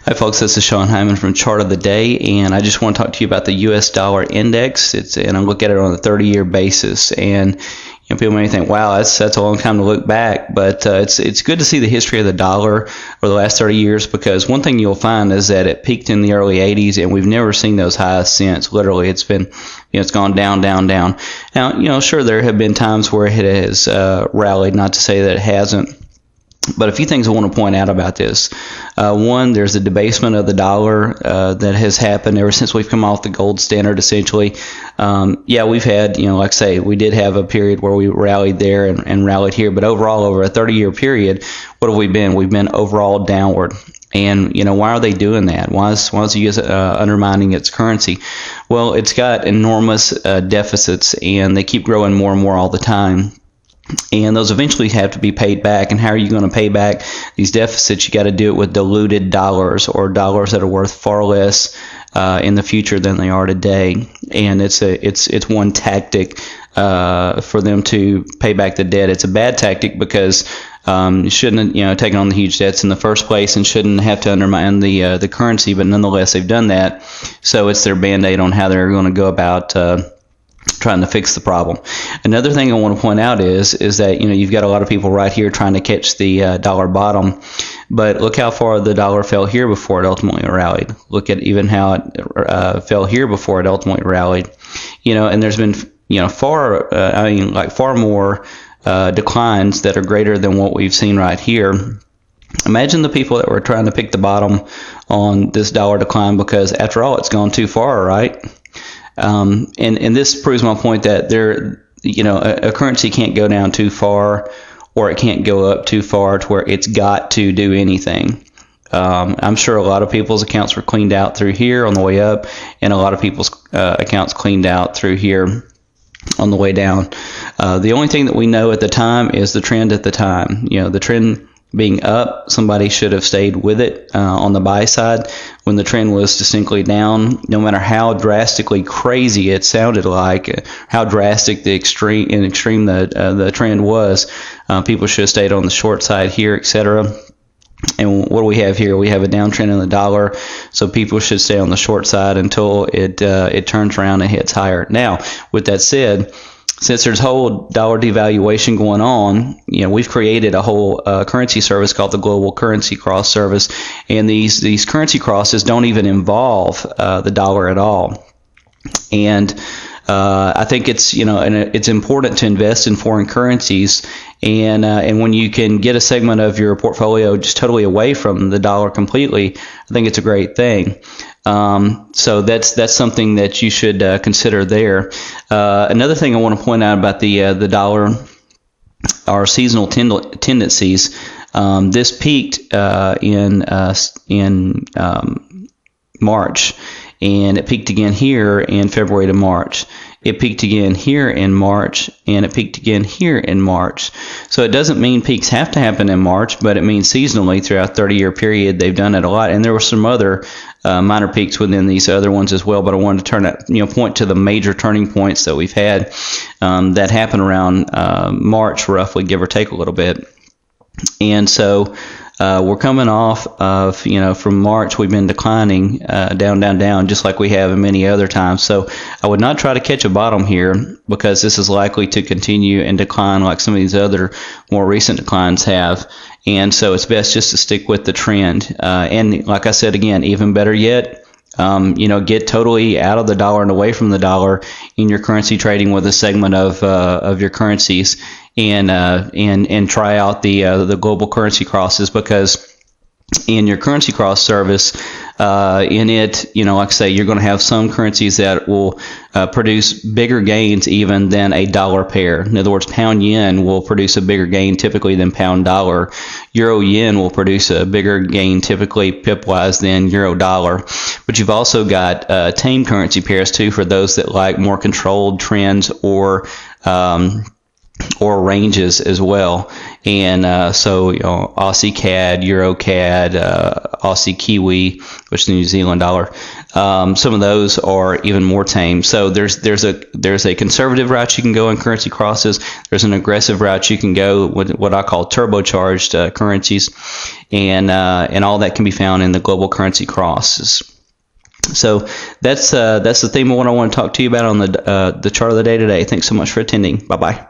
Hi folks, this is Sean Hyman from Chart of the Day, and I just want to talk to you about the U.S. dollar index. And I look at it on a 30-year basis, and people may think, wow, that's a long time to look back, but it's good to see the history of the dollar over the last 30 years, because one thing you'll find is that it peaked in the early 80s, and we've never seen those highs since. Literally, it's been, it's gone down, down, down. Now, sure, there have been times where it has rallied, not to say that it hasn't. But a few things I want to point out about this. One, there's a debasement of the dollar that has happened ever since we've come off the gold standard, essentially. We've had, like I say, we did have a period where we rallied there and rallied here. But overall, over a 30-year period, what have we been? We've been overall downward. And, why are they doing that? Why is the U.S. Undermining its currency? Well, it's got enormous deficits, and they keep growing more and more all the time. And those eventually have to be paid back. And how are you going to pay back these deficits? You got to do it with diluted dollars, or dollars that are worth far less in the future than they are today. And it's one tactic for them to pay back the debt. It's a bad tactic because you shouldn't have taken on the huge debts in the first place, and shouldn't have to undermine the currency. But nonetheless, they've done that. So it's their band-aid on how they're going to go about trying to fix the problem. Another thing I want to point out is that you've got a lot of people right here trying to catch the dollar bottom, but look how far the dollar fell here before it ultimately rallied. Look at even how it fell here before it ultimately rallied. And there's been far more declines that are greater than what we've seen right here. Imagine the people that were trying to pick the bottom on this dollar decline, because after all, it's gone too far, right? And this proves my point that a currency can't go down too far, or it can't go up too far to where it's got to do anything. I'm sure a lot of people's accounts were cleaned out through here on the way up, and a lot of people's accounts cleaned out through here on the way down. The only thing that we know at the time is the trend at the time. The trend being up, somebody should have stayed with it on the buy side when the trend was distinctly down. No matter how drastically crazy it sounded like, how drastic the extreme the trend was, people should have stayed on the short side here, etc. And what do we have here? We have a downtrend in the dollar, so people should stay on the short side until it turns around and hits higher. Now, with that said, since there's whole dollar devaluation going on, we've created a whole currency service called the Global Currency Cross Service, and these currency crosses don't even involve the dollar at all. And I think it's it's important to invest in foreign currencies, and when you can get a segment of your portfolio just totally away from the dollar completely, I think it's a great thing. So that's something that you should consider there. Another thing I want to point out about the dollar are seasonal tendencies. This peaked in March, and it peaked again here in February to March. It peaked again here in March, and it peaked again here in March. So it doesn't mean peaks have to happen in March, but it means seasonally throughout a 30-year period they've done it a lot. And there were some other minor peaks within these other ones as well, but I wanted to point to the major turning points that we've had that happened around March, roughly, give or take a little bit. And so we're coming off of, from March, we've been declining down, just like we have in many other times. So I would not try to catch a bottom here, because this is likely to continue and decline like some of these other more recent declines have. And so it's best just to stick with the trend. And like I said, again, even better yet, get totally out of the dollar and away from the dollar in your currency trading with a segment of your currencies, and try out the global currency crosses, because in your currency cross service, in it, like I say, you're going to have some currencies that will produce bigger gains even than a dollar pair. In other words, pound yen will produce a bigger gain typically than pound dollar. Euro yen will produce a bigger gain typically pip-wise than euro dollar. But you've also got tame currency pairs too, for those that like more controlled trends or ranges as well. And so, Aussie CAD, Euro CAD, Aussie Kiwi, which is the New Zealand dollar. Some of those are even more tame. So there's a conservative route you can go in currency crosses. There's an aggressive route you can go with what I call turbocharged currencies, and all that can be found in the global currency crosses. So that's the theme of what I want to talk to you about on the chart of the day today. Thanks so much for attending. Bye bye.